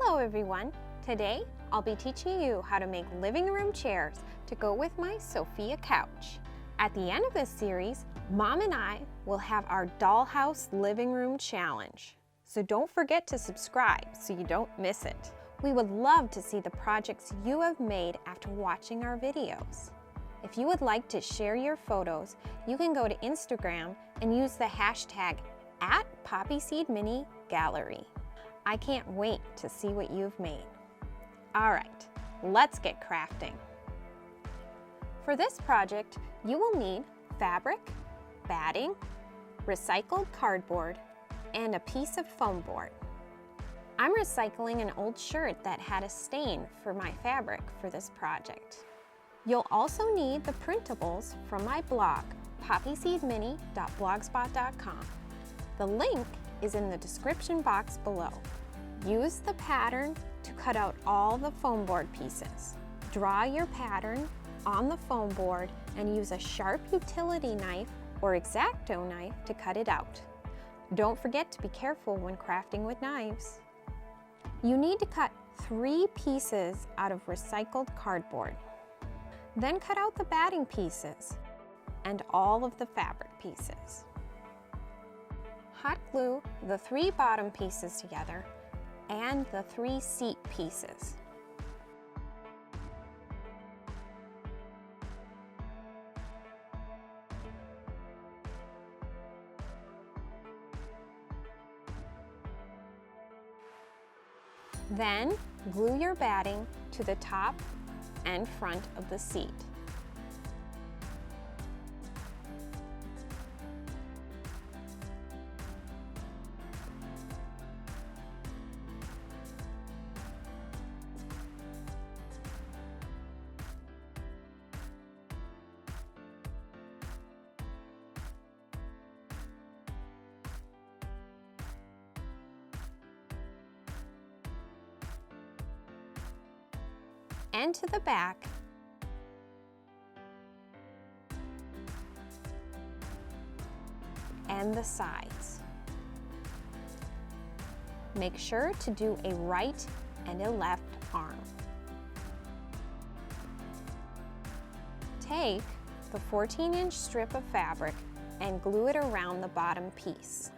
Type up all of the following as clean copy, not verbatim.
Hello everyone! Today I'll be teaching you how to make living room chairs to go with my Sofia Couch. At the end of this series, Mom and I will have our Dollhouse Living Room Challenge. So don't forget to subscribe so you don't miss it. We would love to see the projects you have made after watching our videos. If you would like to share your photos, you can go to Instagram and use the hashtag @PoppySeedMiniGallery. I can't wait to see what you've made. All right, let's get crafting. For this project, you will need fabric, batting, recycled cardboard, and a piece of foam board. I'm recycling an old shirt that had a stain for my fabric for this project. You'll also need the printables from my blog, poppyseedmini.blogspot.com. The link is in the description box below. Use the pattern to cut out all the foam board pieces. Draw your pattern on the foam board and use a sharp utility knife or X-Acto knife to cut it out. Don't forget to be careful when crafting with knives. You need to cut 3 pieces out of recycled cardboard. Then cut out the batting pieces and all of the fabric pieces. Hot glue the 3 bottom pieces together and the 3 seat pieces. Then glue your batting to the top and front of the seat. And to the back, and the sides. Make sure to do a right and a left arm. Take the 14-inch strip of fabric and glue it around the bottom piece.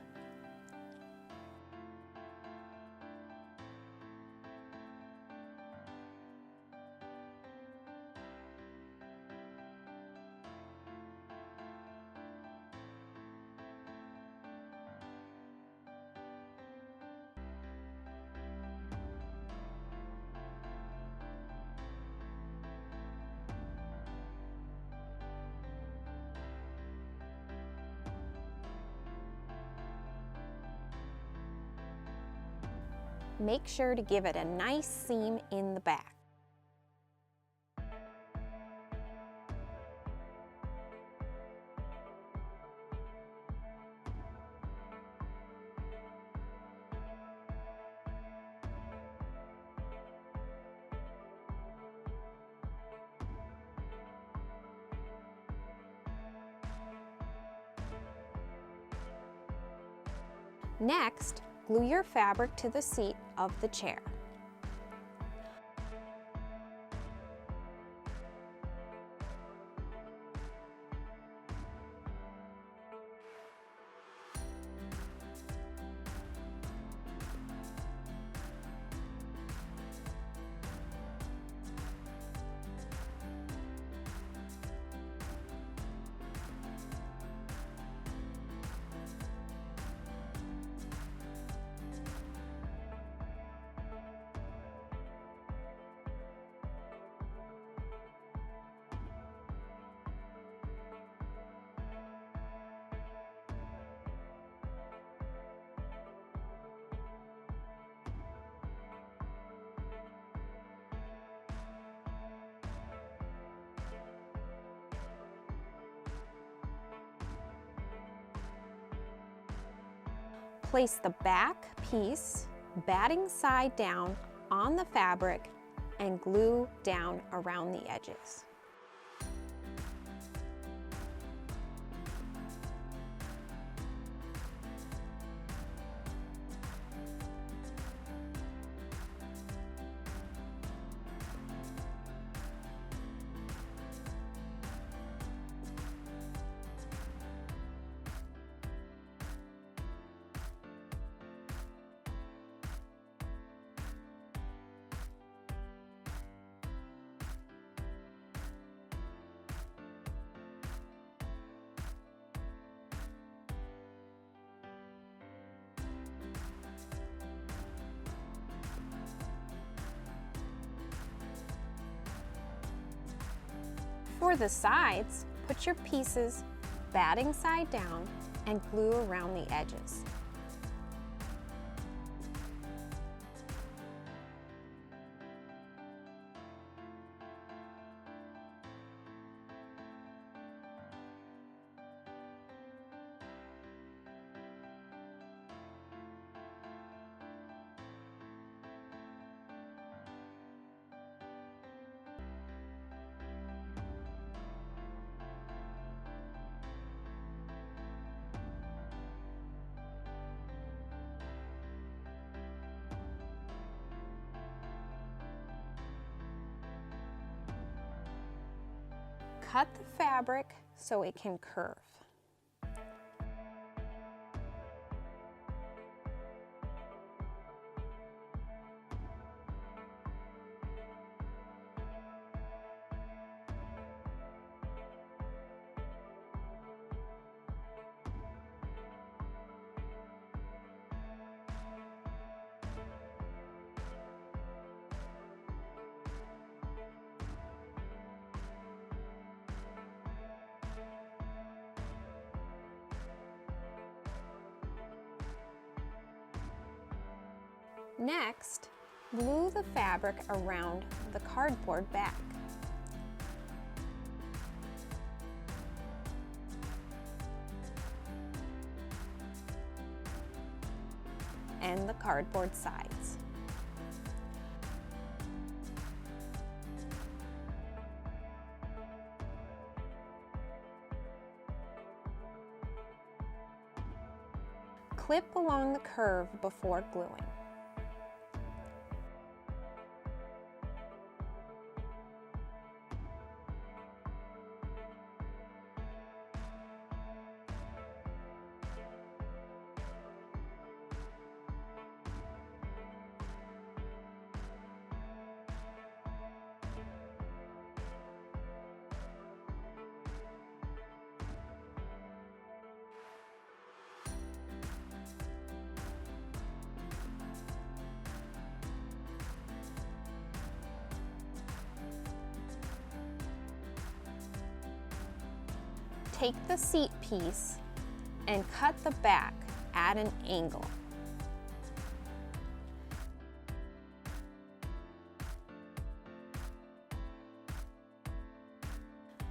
Make sure to give it a nice seam in the back. Next, glue your fabric to the seat of the chair. Place the back piece, batting side down, on the fabric and glue down around the edges. For the sides, put your pieces batting side down and glue around the edges. Cut the fabric so it can curve. Next, glue the fabric around the cardboard back. And the cardboard sides. Clip along the curve before gluing. Take the seat piece and cut the back at an angle.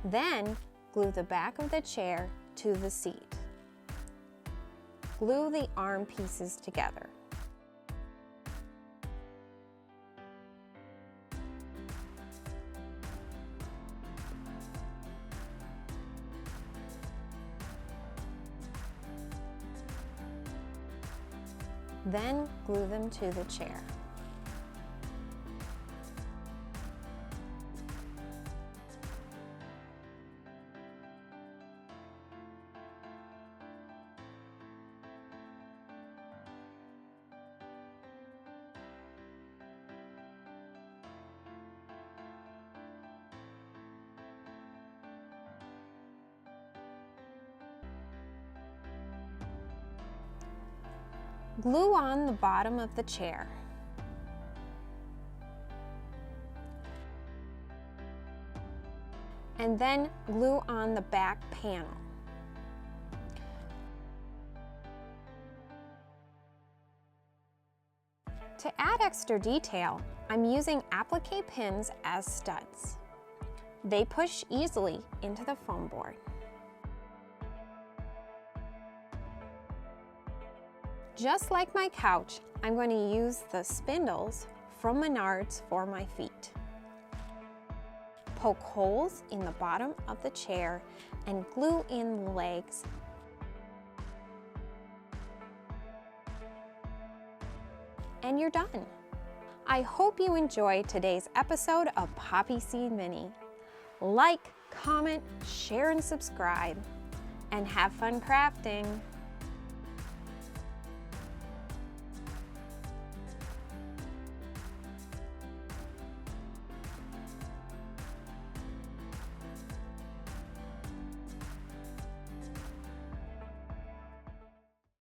Then glue the back of the chair to the seat. Glue the arm pieces together. Then glue them to the chair. Glue on the bottom of the chair. And then glue on the back panel. To add extra detail, I'm using applique pins as studs. They push easily into the foam board. Just like my couch, I'm going to use the Spindles from Menards for my feet. Poke holes in the bottom of the chair and glue in the legs. And you're done. I hope you enjoyed today's episode of Poppy Seed Mini. Like, comment, share, and subscribe. And have fun crafting!